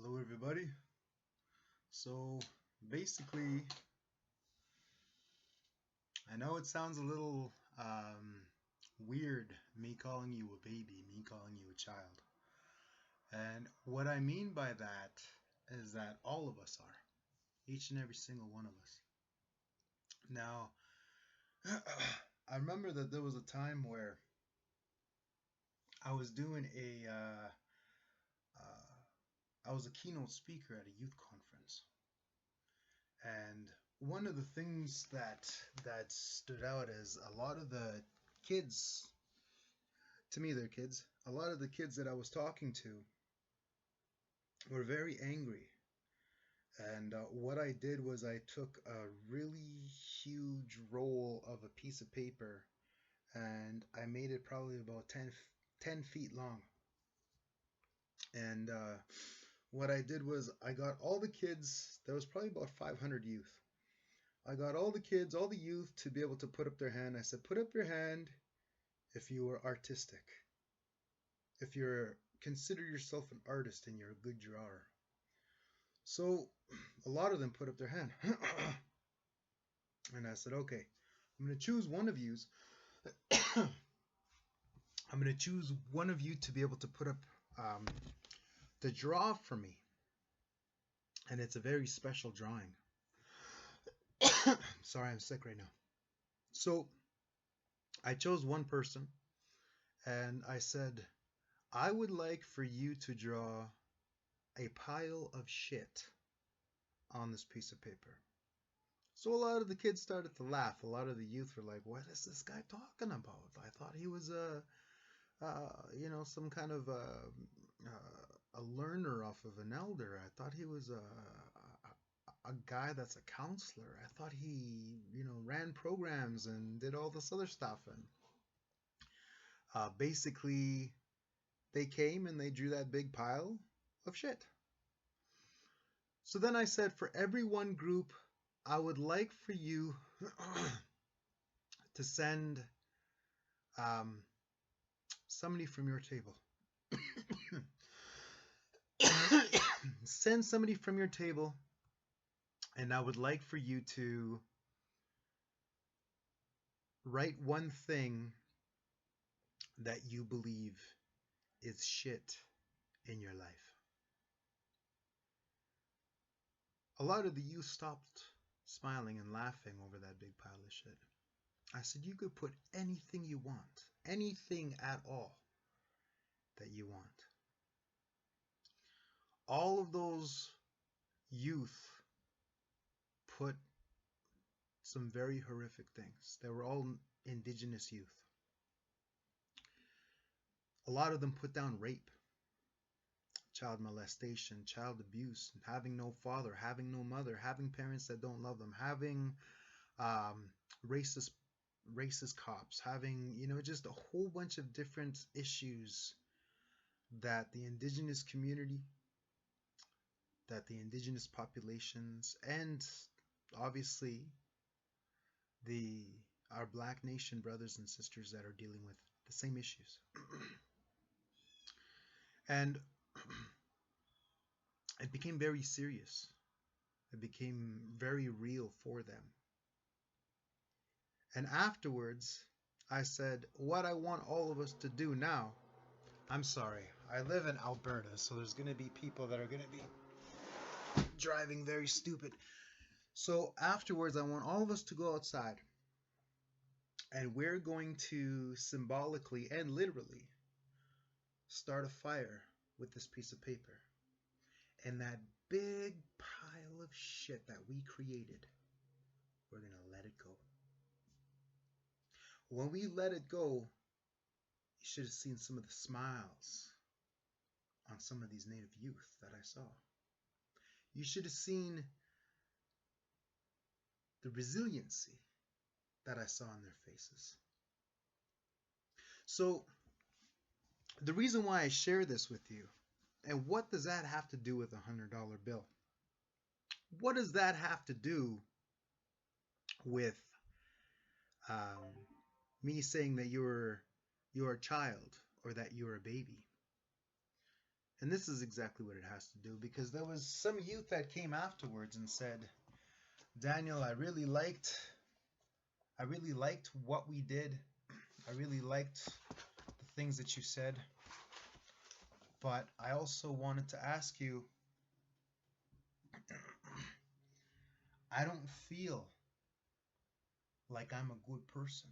Hello everybody. So basically, I know it sounds a little weird, me calling you a baby, me calling you a child. And what I mean by that is that all of us are, each and every single one of us. Now, I remember that there was a time where I was doing I was a keynote speaker at a youth conference. And one of the things that stood out is a lot of the kids, to me they're kids, a lot of the kids that I was talking to were very angry. And what I did was I took a really huge roll of a piece of paper and I made it probably about 10 feet long. And what I did was I got all the kids, there was probably about 500 youth. I got all the kids, all the youth to be able to put up their hand. I said, put up your hand if you are artistic. If you're consider yourself an artist and you're a good drawer. So a lot of them put up their hand. And I said, okay, I'm going to choose one of you. I'm going to choose one of you to be able to put up the draw for me. And it's a very special drawing. Sorry, I'm sick right now. So I chose one person and I said, I would like for you to draw a pile of shit on this piece of paper. So a lot of the kids started to laugh. A lot of the youth were like, what is this guy talking about? I thought he was some kind of a learner off of an elder. I thought he was a guy that's a counselor. I thought he, ran programs and did all this other stuff. And basically, they came and they drew that big pile of shit. So then I said, for every one group, I would like for you to send somebody from your table. Send somebody from your table, and I would like for you to write one thing that you believe is shit in your life. A lot of the youth stopped smiling and laughing over that big pile of shit. I said, you could put anything you want, anything at all that you want. All of those youth put some very horrific things. They were all Indigenous youth. A lot of them put down rape, child molestation, child abuse, having no father, having no mother, having parents that don't love them, having racist cops, having, just a whole bunch of different issues that the Indigenous community, that the Indigenous populations, and obviously our Black Nation brothers and sisters that are dealing with the same issues. And it became very serious. It became very real for them. And afterwards, I said, what I want all of us to do now, I'm sorry, I live in Alberta, so there's going to be people that are going to be driving very stupid. So afterwards, I want all of us to go outside. And we're going to symbolically and literally start a fire with this piece of paper. And that big pile of shit that we created, we're going to let it go. When we let it go, you should have seen some of the smiles on some of these Native youth that I saw. You should have seen the resiliency that I saw on their faces. So the reason why I share this with you, and what does that have to do with a $100 bill? What does that have to do with me saying that you're a child or that you're a baby? And this is exactly what it has to do, because there was some youth that came afterwards and said, Daniel, I really liked what we did. I really liked the things that you said. But I also wanted to ask you, I don't feel like I'm a good person.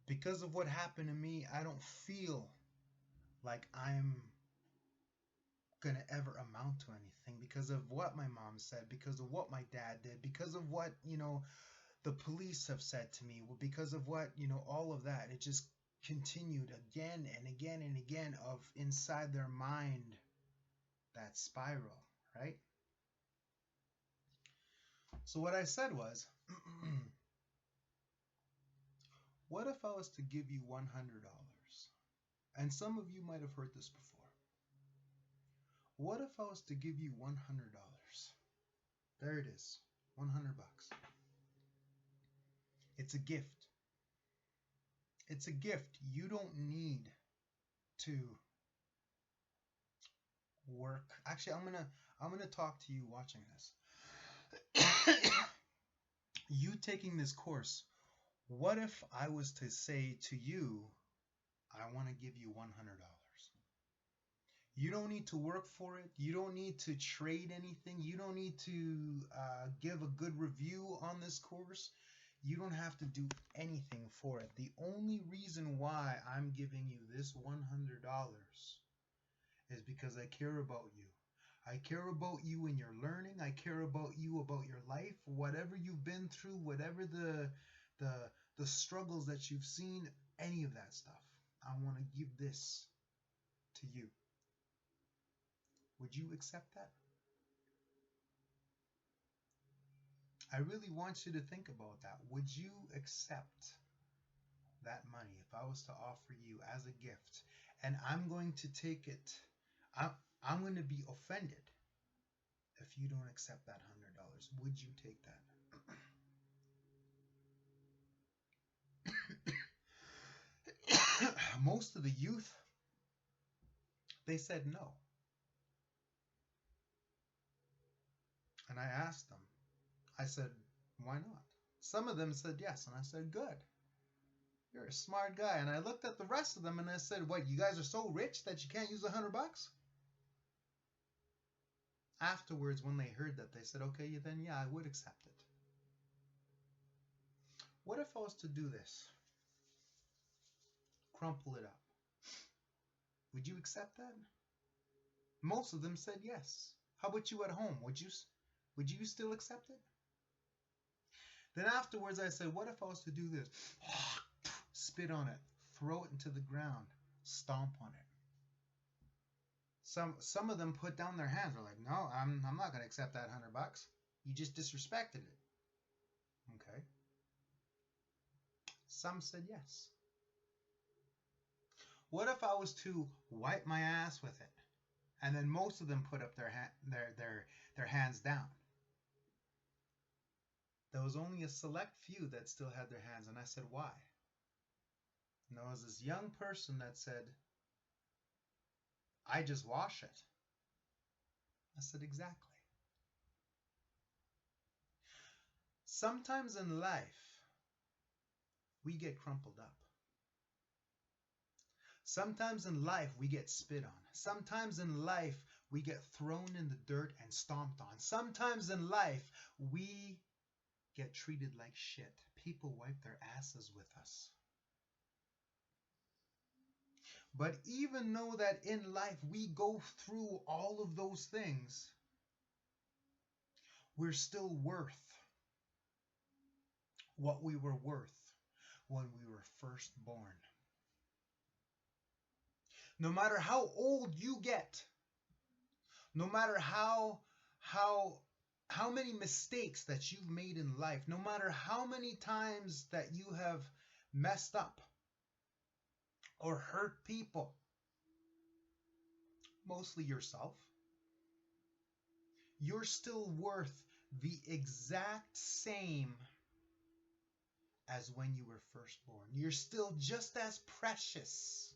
Because of what happened to me, I don't feel like I'm gonna ever amount to anything, because of what my mom said, because of what my dad did, because of what, the police have said to me, because of what, all of that. It just continued again and again and again of inside their mind, that spiral, right? So what I said was, what if I was to give you $100? And some of you might have heard this before. What if I was to give you $100? There it is, 100 bucks. It's a gift. It's a gift. You don't need to work. Actually, I'm gonna talk to you watching this. You taking this course. What if I was to say to you, I want to give you $100? You don't need to work for it. You don't need to trade anything. You don't need to give a good review on this course. You don't have to do anything for it. The only reason why I'm giving you this $100 is because I care about you. I care about you in your learning. I care about you, about your life, whatever you've been through, whatever the struggles that you've seen, any of that stuff. I want to give this to you. Would you accept that? I really want you to think about that. Would you accept that money if I was to offer you as a gift? And I'm going to take it. I'm going to be offended if you don't accept that $100. Would you take that? Most of the youth, they said no. And I asked them, I said, why not? Some of them said yes, and I said, good. You're a smart guy. And I looked at the rest of them and I said, what, you guys are so rich that you can't use $100? Afterwards, when they heard that, they said, okay, then yeah, I would accept it. What if I was to do this? Crumple it up. Would you accept that? Most of them said yes. How about you at home? Would you still accept it? Then afterwards I said, what if I was to do this? Spit on it, throw it into the ground, stomp on it. Some of them put down their hands. They're like, no, I'm not going to accept that $100. You just disrespected it. Okay. Some said yes. What if I was to wipe my ass with it? And then most of them put up their hands down. There was only a select few that still had their hands, and I said, why? And there was this young person that said, I just wash it. I said, exactly. Sometimes in life, we get crumpled up. Sometimes in life, we get spit on. Sometimes in life, we get thrown in the dirt and stomped on. Sometimes in life, we get treated like shit. People wipe their asses with us. But even though that in life we go through all of those things, we're still worth what we were worth when we were first born. No matter how old you get, no matter how many mistakes that you've made in life, no matter how many times that you have messed up or hurt people, mostly yourself, you're still worth the exact same as when you were first born. You're still just as precious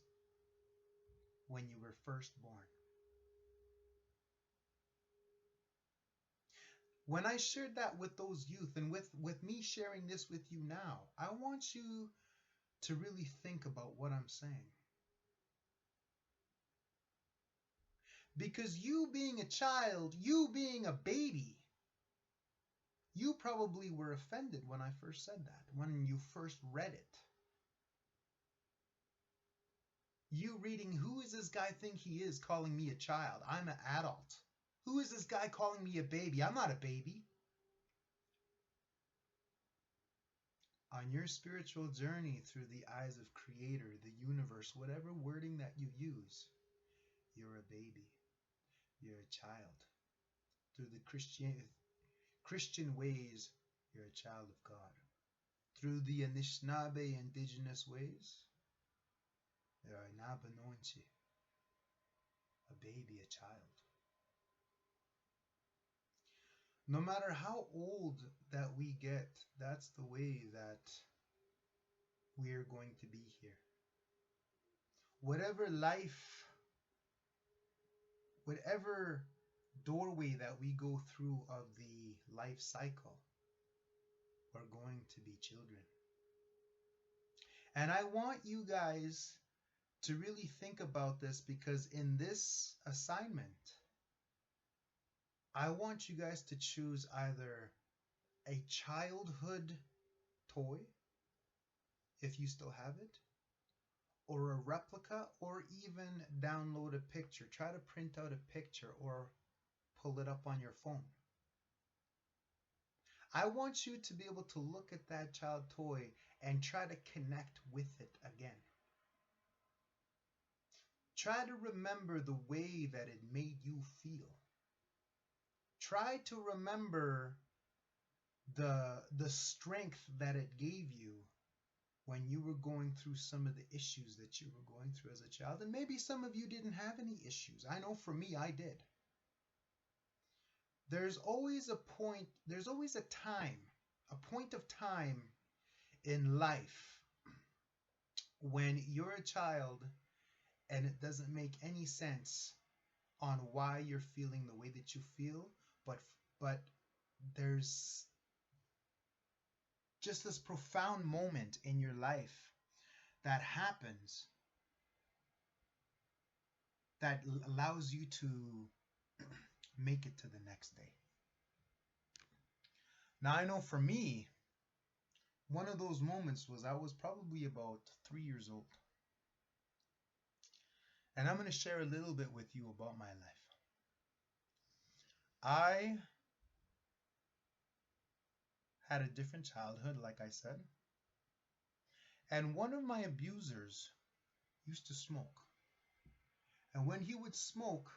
when you were first born. When I shared that with those youth, and with me sharing this with you now, I want you to really think about what I'm saying. Because you being a child, you being a baby, you probably were offended when I first said that, when you first read it. You reading, who is this guy think he is calling me a child? I'm an adult. Who is this guy calling me a baby? I'm not a baby. On your spiritual journey through the eyes of Creator, the universe, whatever wording that you use, you're a baby. You're a child. Through the Christian ways, you're a child of God. Through the Anishnawbe Indigenous ways, you're an anointed, a baby, a child. No matter how old that we get, that's the way that we're going to be here. Whatever life, whatever doorway that we go through of the life cycle, we're going to be children. And I want you guys to really think about this, because in this assignment, I want you guys to choose either a childhood toy, if you still have it, or a replica, or even download a picture. Try to print out a picture or pull it up on your phone. I want you to be able to look at that child toy and try to connect with it again. Try to remember the way that it made you feel. Try to remember the strength that it gave you when you were going through some of the issues that you were going through as a child. And maybe some of you didn't have any issues. I know for me, I did. There's always a point, there's always a time, a point of time in life when you're a child and it doesn't make any sense on why you're feeling the way that you feel, but there's just this profound moment in your life that happens that allows you to make it to the next day. Now, I know for me, one of those moments was I was probably about 3 years old. And I'm going to share a little bit with you about my life. I had a different childhood, like I said. And one of my abusers used to smoke. And when he would smoke,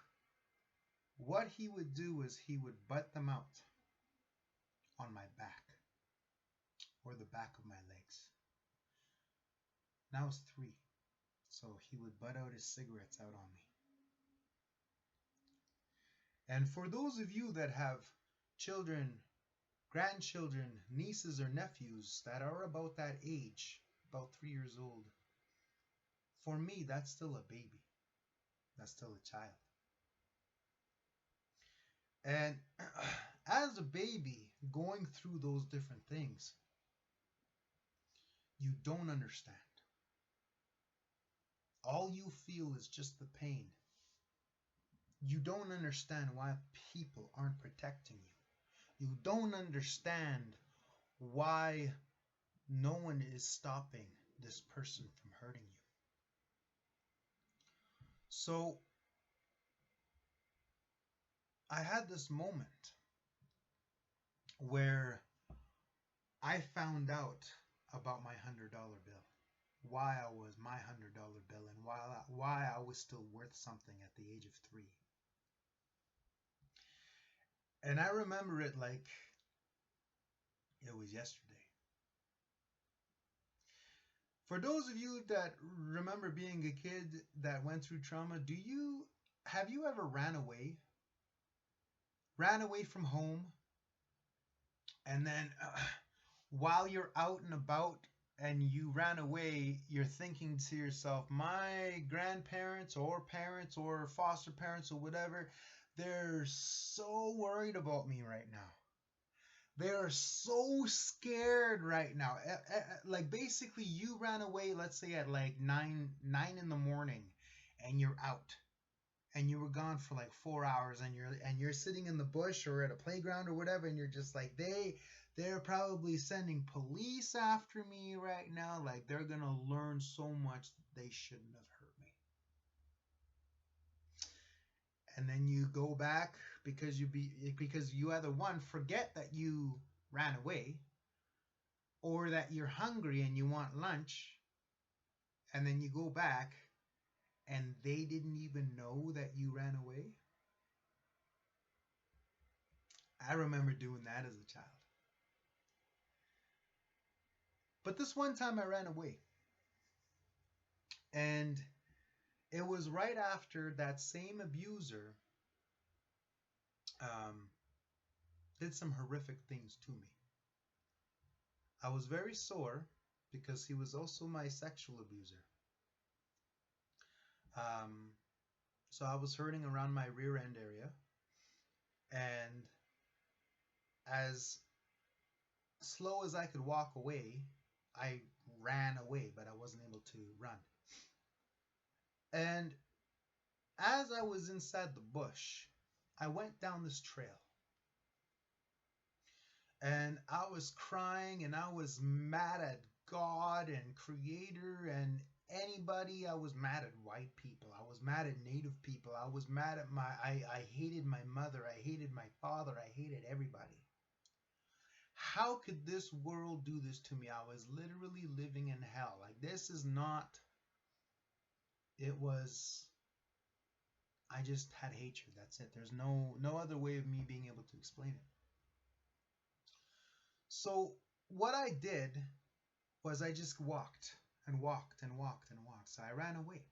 what he would do is he would butt them out on my back or the back of my legs. Now I was 3. So he would butt out his cigarettes out on me. And for those of you that have children, grandchildren, nieces or nephews that are about that age, about 3 years old, for me, that's still a baby. That's still a child. And as a baby going through those different things, you don't understand. All you feel is just the pain. You don't understand why people aren't protecting you. You don't understand why no one is stopping this person from hurting you. So I had this moment where I found out about my $100 bill, why I was my $100 bill, and why I was still worth something at the age of 3. And I remember it like it was yesterday. For those of you that remember being a kid that went through trauma, have you ever ran away? Ran away from home, and then while you're out and about, and you ran away, you're thinking to yourself, my grandparents or parents or foster parents or whatever, they're so worried about me right now. They're so scared right now. Like basically you ran away, let's say at like nine in the morning, and you're out. And you were gone for like 4 hours, and you're sitting in the bush or at a playground or whatever, and you're just like they're probably sending police after me right now. Like they're gonna learn so much they shouldn't have hurt me. And then you go back because you either one forget that you ran away, or that you're hungry and you want lunch, and then you go back and they didn't even know that you ran away. I remember doing that as a child. But this one time I ran away. And it was right after that same abuser um, did some horrific things to me. I was very sore because he was also my sexual abuser. Um, so I was hurting around my rear end area. And as slow as I could walk away, I ran away, but I wasn't able to run. And as I was inside the bush, I went down this trail. And I was crying and I was mad at God and Creator and anybody. I was mad at white people. I was mad at Native people. I was mad at I hated my mother. I hated my father. I hated everybody. How could this world do this to me? I was literally living in hell. Like this is not, it was, I just had hatred. That's it. There's no other way of me being able to explain it. So what I did was I just walked and walked and walked and walked. So I ran away.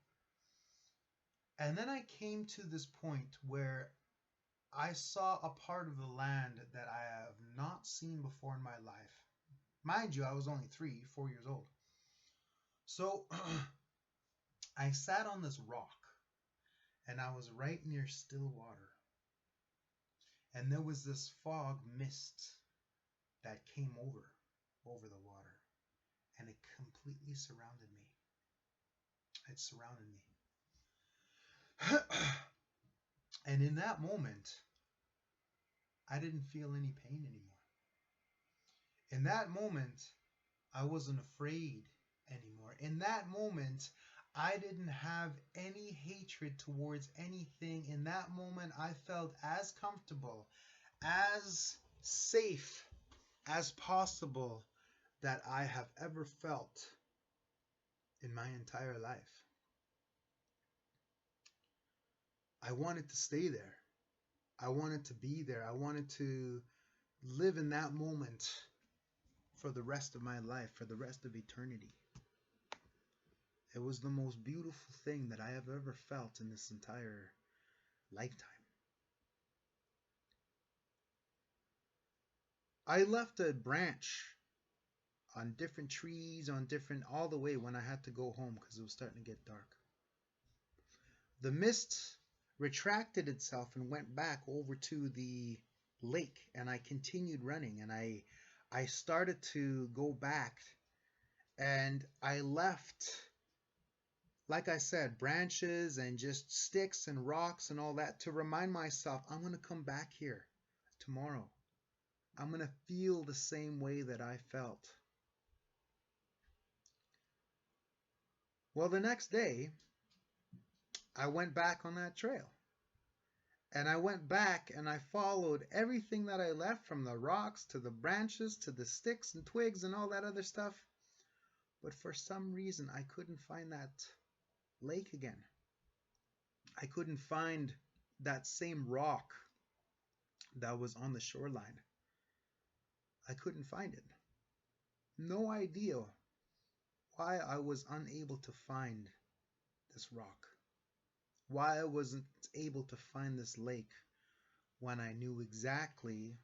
And then I came to this point where I saw a part of the land that I have not seen before in my life. Mind you, I was only 4 years old. So I sat on this rock and I was right near still water. And there was this fog mist that came over the water. And it completely surrounded me. It surrounded me. And in that moment, I didn't feel any pain anymore. In that moment, I wasn't afraid anymore. In that moment, I didn't have any hatred towards anything. In that moment, I felt as comfortable, as safe as possible that I have ever felt in my entire life. I wanted to stay there. I wanted to be there. I wanted to live in that moment for the rest of my life, for the rest of eternity. It was the most beautiful thing that I have ever felt in this entire lifetime. I left a branch on different trees, all the way when I had to go home because it was starting to get dark. The mist retracted itself and went back over to the lake, and I continued running, and I started to go back, and I left, like I said, branches and just sticks and rocks and all that to remind myself, I'm going to come back here tomorrow. I'm going to feel the same way that I felt. Well, the next day, I went back on that trail. And I went back and I followed everything that I left, from the rocks to the branches to the sticks and twigs and all that other stuff. But for some reason, I couldn't find that lake again. I couldn't find that same rock that was on the shoreline. I couldn't find it. No idea why I was unable to find this rock. Why I wasn't able to find this lake when I knew exactly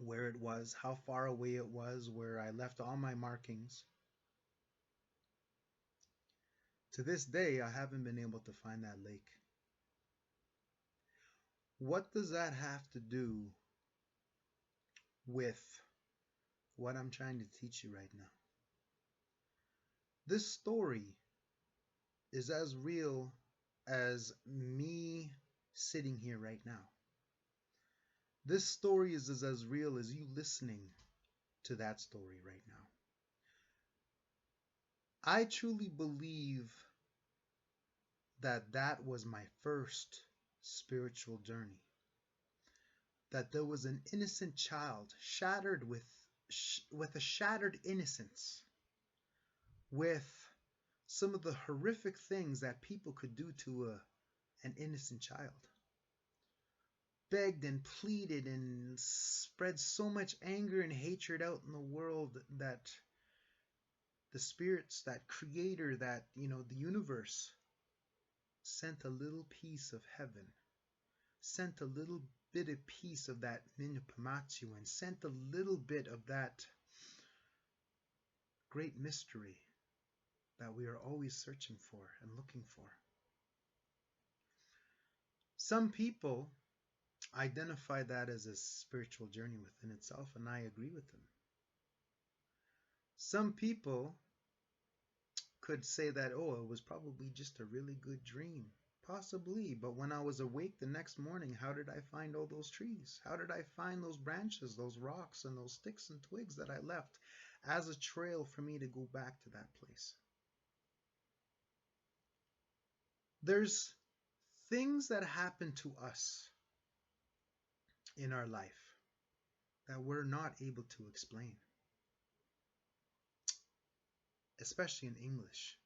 where it was, how far away it was, where I left all my markings. To this day, I haven't been able to find that lake. What does that have to do with what I'm trying to teach you right now? This story is as real as me sitting here right now. This story is as real as you listening to that story right now. I truly believe that that was my first spiritual journey. That there was an innocent child shattered with a shattered innocence, with some of the horrific things that people could do to an innocent child. Begged and pleaded and spread so much anger and hatred out in the world that the spirits, that creator, that, the universe sent a little piece of heaven, sent a little bit of piece of that Giikenimowgaywin, and sent a little bit of that great mystery that we are always searching for and looking for. Some people identify that as a spiritual journey within itself, and I agree with them. Some people could say that, oh, it was probably just a really good dream. Possibly, but when I was awake the next morning, how did I find all those trees? How did I find those branches, those rocks, and those sticks and twigs that I left as a trail for me to go back to that place? There's things that happen to us in our life that we're not able to explain, especially in English.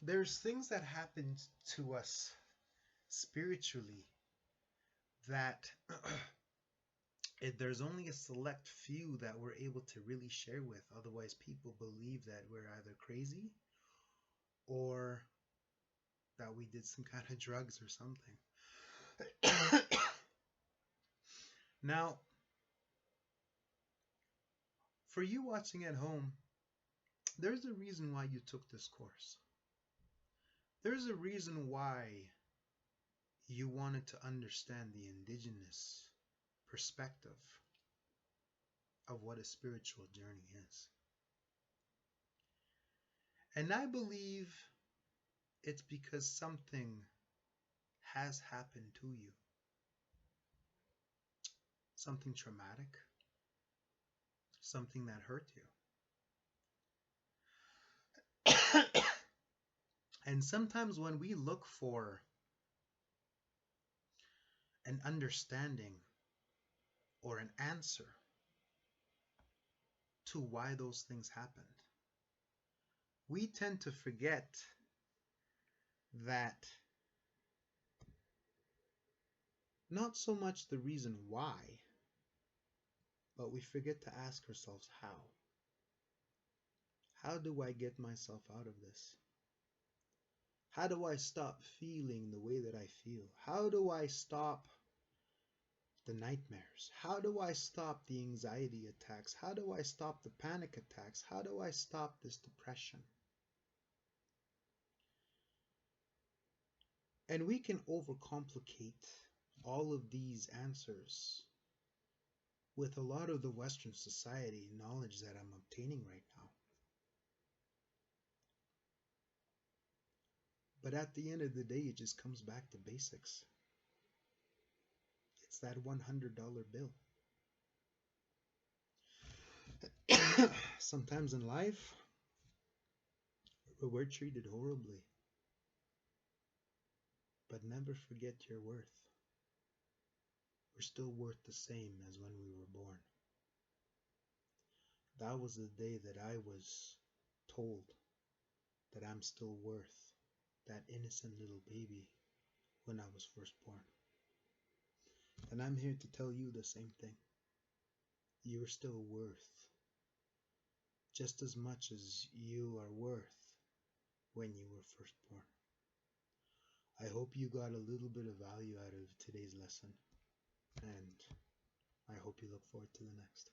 There's things that happen to us spiritually that there's only a select few that we're able to really share with. Otherwise, people believe that we're either crazy or that we did some kind of drugs or something. Now, for you watching at home, there's a reason why you took this course. There's a reason why you wanted to understand the Indigenous perspective of what a spiritual journey is. And I believe it's because something has happened to you. Something traumatic. Something that hurt you. And sometimes when we look for an understanding or an answer to why those things happened, we tend to forget that not so much the reason why, but we forget to ask ourselves how. How do I get myself out of this? How do I stop feeling the way that I feel? How do I stop the nightmares? How do I stop the anxiety attacks? How do I stop the panic attacks? How do I stop this depression? And we can overcomplicate all of these answers with a lot of the Western society knowledge that I'm obtaining right now. But at the end of the day, it just comes back to basics. It's that $100 bill. Sometimes in life, we're treated horribly. But never forget your worth. We're still worth the same as when we were born. That was the day that I was told that I'm still worth that innocent little baby when I was first born. And I'm here to tell you the same thing. You're still worth just as much as you are worth when you were first born. I hope you got a little bit of value out of today's lesson, and I hope you look forward to the next.